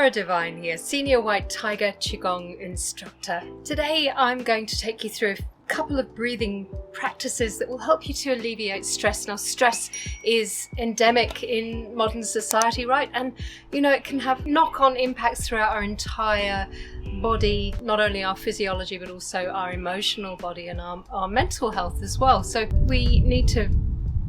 Sarah Devine here, Senior White Tiger Qigong instructor. Today I'm going to take you through a couple of breathing practices that will help you to alleviate stress. Now, stress is endemic in modern society, right? And you know, it can have knock-on impacts throughout our entire body, not only our physiology but also our emotional body and our mental health as well. So we need to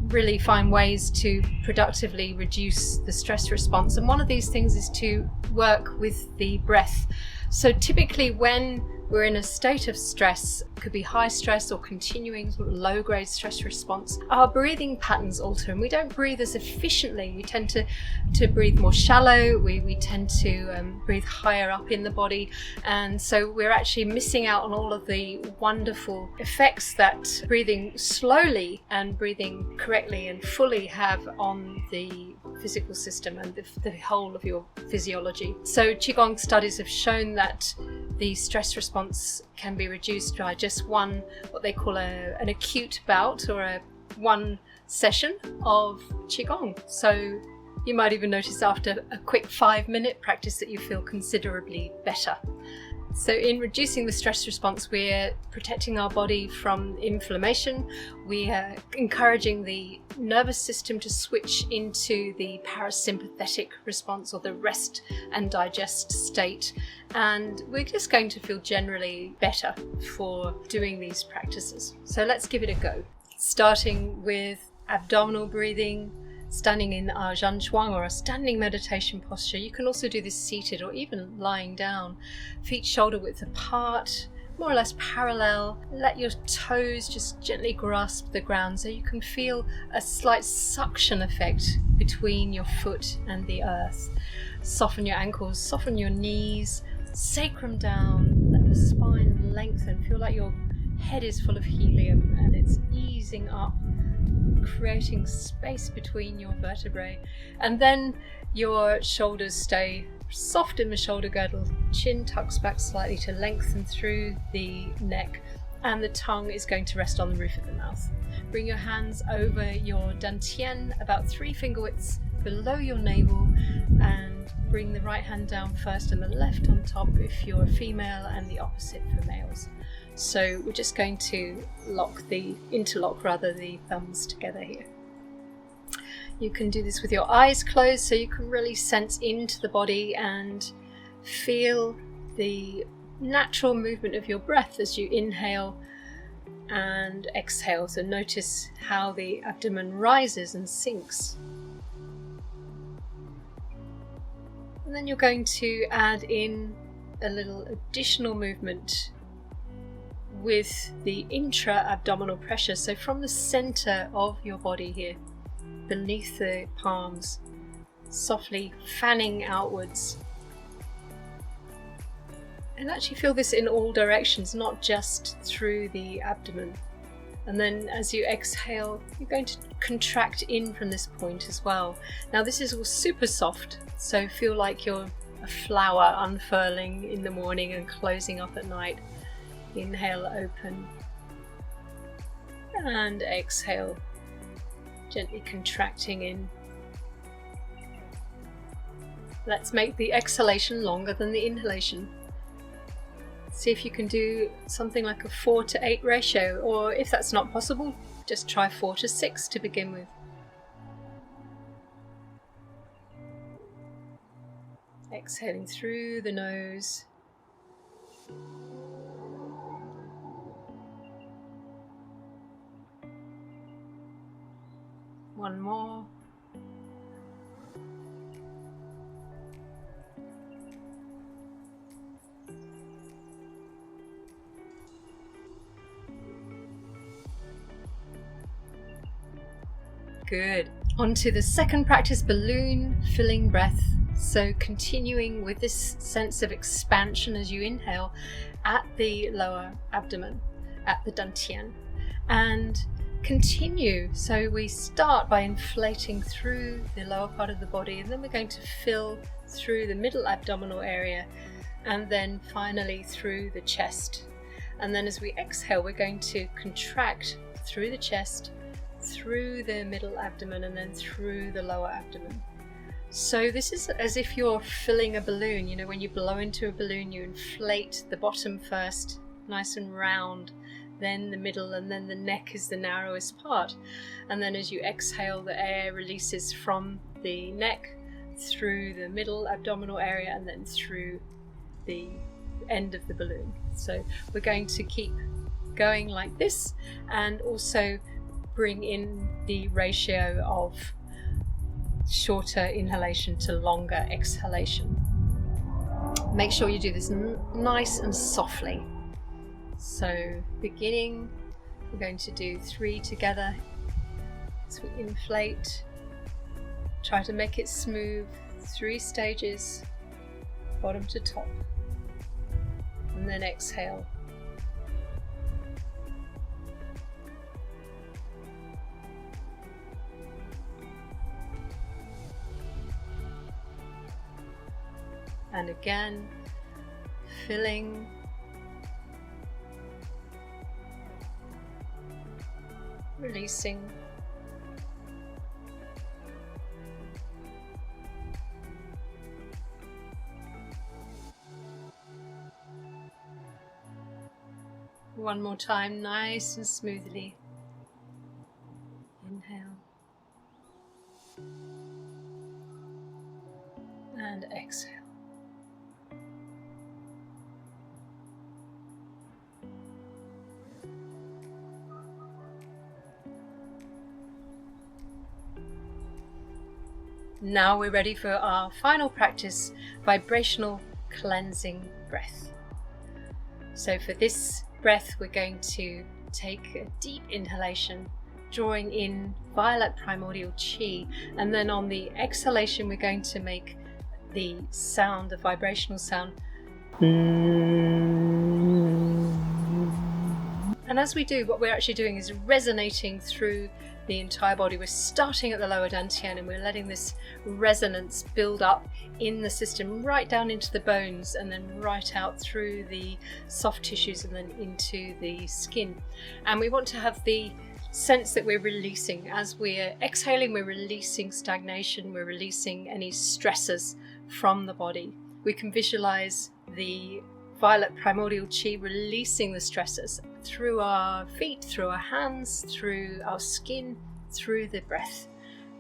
really find ways to productively reduce the stress response, and one of these things is to work with the breath. So typically when we're in a state of stress, it could be high stress or continuing low grade stress response, our breathing patterns alter and we don't breathe as efficiently. We tend to breathe more shallow, we tend to breathe higher up in the body, and so we're actually missing out on all of the wonderful effects that breathing slowly and breathing correctly and fully have on the physical system and the whole of your physiology. So Qigong studies have shown that the stress response can be reduced by just one, what they call an acute bout, or one session of Qigong. So you might even notice after a quick 5-minute practice that you feel considerably better. So in reducing the stress response, we're protecting our body from inflammation. We are encouraging the nervous system to switch into the parasympathetic response, or the rest and digest state. And we're just going to feel generally better for doing these practices. So let's give it a go. Starting with abdominal breathing, standing in our zhanshuang, or a standing meditation posture. You can also do this seated or even lying down. Feet shoulder width apart, more or less parallel. Let your toes just gently grasp the ground so you can feel a slight suction effect between your foot and the earth. Soften your ankles, soften your knees, sacrum down, let the spine lengthen. Feel like your head is full of helium and it's easing up, creating space between your vertebrae. And then your shoulders stay soft in the shoulder girdle, chin tucks back slightly to lengthen through the neck, and the tongue is going to rest on the roof of the mouth. Bring your hands over your dantian, about 3 finger widths below your navel, and bring the right hand down first and the left on top if you're a female, and the opposite for males. So we're just going to interlock the thumbs together here. You can do this with your eyes closed so you can really sense into the body and feel the natural movement of your breath as you inhale and exhale. So notice how the abdomen rises and sinks. And then you're going to add in a little additional movement with the intra-abdominal pressure. So from the center of your body here, beneath the palms, softly fanning outwards. And actually feel this in all directions, not just through the abdomen. And then as you exhale, you're going to contract in from this point as well. Now this is all super soft, so feel like you're a flower unfurling in the morning and closing up at night. Inhale, open, and exhale, gently contracting in. Let's make the exhalation longer than the inhalation. See if you can do something like a 4:8 ratio, or if that's not possible, just try 4:6 to begin with. Exhaling through the nose. One more. Good. On to the second practice, balloon filling breath. So continuing with this sense of expansion as you inhale at the lower abdomen, at the dantian, and continue. So we start by inflating through the lower part of the body, and then we're going to fill through the middle abdominal area, and then finally through the chest. And then as we exhale, we're going to contract through the chest, through the middle abdomen, and then through the lower abdomen. So this is as if you're filling a balloon. You know, when you blow into a balloon, you inflate the bottom first, nice and round, then the middle, and then the neck is the narrowest part. And then as you exhale, the air releases from the neck through the middle abdominal area and then through the end of the balloon. So we're going to keep going like this, and also bring in the ratio of shorter inhalation to longer exhalation. Make sure you do this nice and softly. So beginning, we're going to do 3 together. So we inflate, try to make it smooth, 3 stages, bottom to top, and then exhale. And again, filling, releasing, one more time, nice and smoothly. Inhale and exhale. Now we're ready for our final practice, vibrational cleansing breath. So for this breath, we're going to take a deep inhalation, drawing in violet primordial chi, and then on the exhalation, we're going to make the sound, the vibrational sound. And as we do, what we're actually doing is resonating through the entire body. We're starting at the lower dantian and we're letting this resonance build up in the system, right down into the bones, and then right out through the soft tissues and then into the skin. And we want to have the sense that we're releasing. As we're exhaling, we're releasing stagnation, we're releasing any stressors from the body. We can visualize the violet primordial chi releasing the stressors through our feet, through our hands, through our skin, through the breath.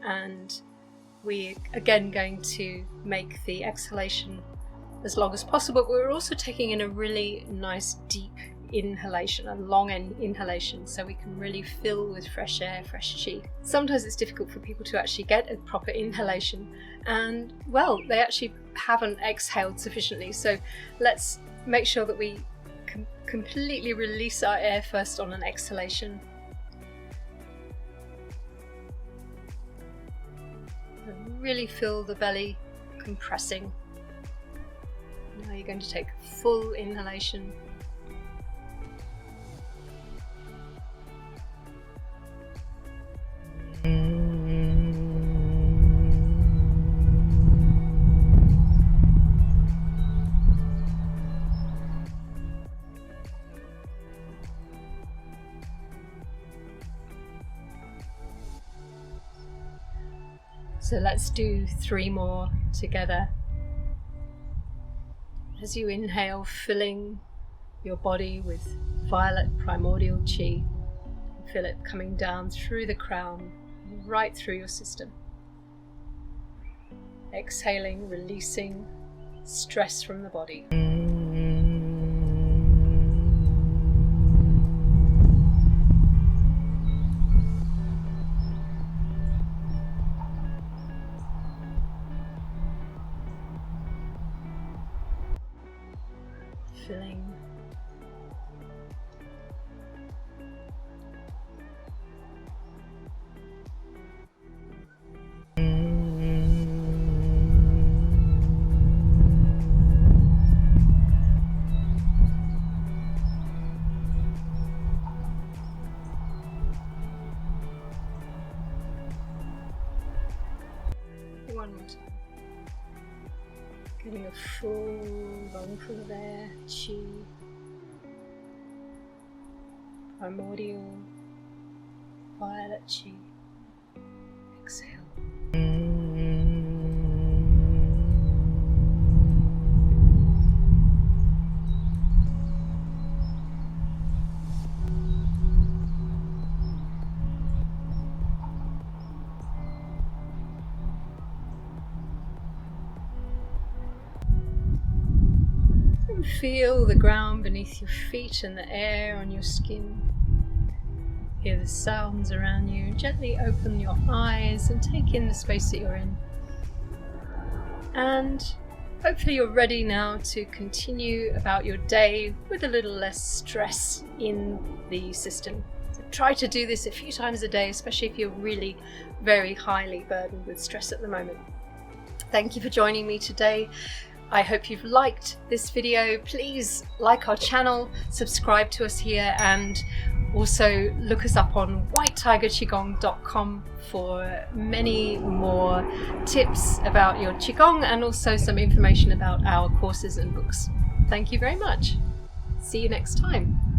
And we're again going to make the exhalation as long as possible, but we're also taking in a really nice deep inhalation, a long inhalation, so we can really fill with fresh air, fresh chi. Sometimes it's difficult for people to actually get a proper inhalation, and well, they actually haven't exhaled sufficiently. So let's make sure that we completely release our air first on an exhalation. And really feel the belly compressing. Now you're going to take a full inhalation. So let's do 3 more together. As you inhale, filling your body with violet primordial chi. Feel it coming down through the crown, right through your system. Exhaling, releasing stress from the body. Filling. One more time. Getting a full lungful of air, chi, primordial, violet chi. Exhale. feel the ground beneath your feet and the air on your skin. Hear the sounds around you. Gently open your eyes and take in the space that you're in. And hopefully you're ready now to continue about your day with a little less stress in the system. So try to do this a few times a day, especially if you're really very highly burdened with stress at the moment. Thank you for joining me today. I hope you've liked this video. Please like our channel, subscribe to us here, and also look us up on whitetigerqigong.com for many more tips about your Qigong and also some information about our courses and books. Thank you very much. See you next time.